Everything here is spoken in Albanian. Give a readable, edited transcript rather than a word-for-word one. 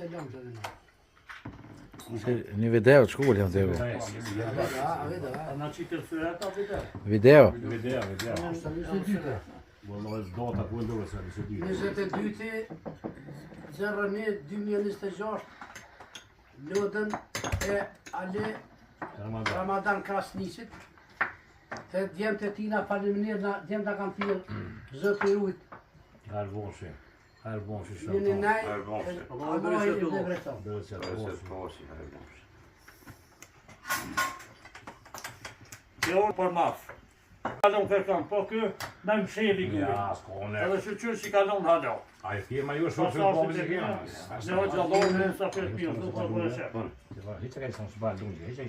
selam të dhëna. Një video të shkull jam të ego. Na qitë të ata video. Video? Video. Sa 22. Wallahi dota ku ndore sa 22. 22/01/2026 lodën e Ale Ramadan Krasnisit. Të djemë të tina faleminir, djemë të kam thirë zëtë i ujtë. Her bonshi Një shumë. në naj, Her bonshi. Allah i dhe vreton. Bereqet Bereqet bonshi. bonshi, her bonshi. Kjo për maf. Kalon kërkam, po kë me msheli kë. Ja, s'kone. Edhe shëqyr që kalon halo. Ai firma ju shumë shumë po me Ne hoqë Allah në sa për pjën, të të për e shep. Hiç e ka son s'bal lungi, hiç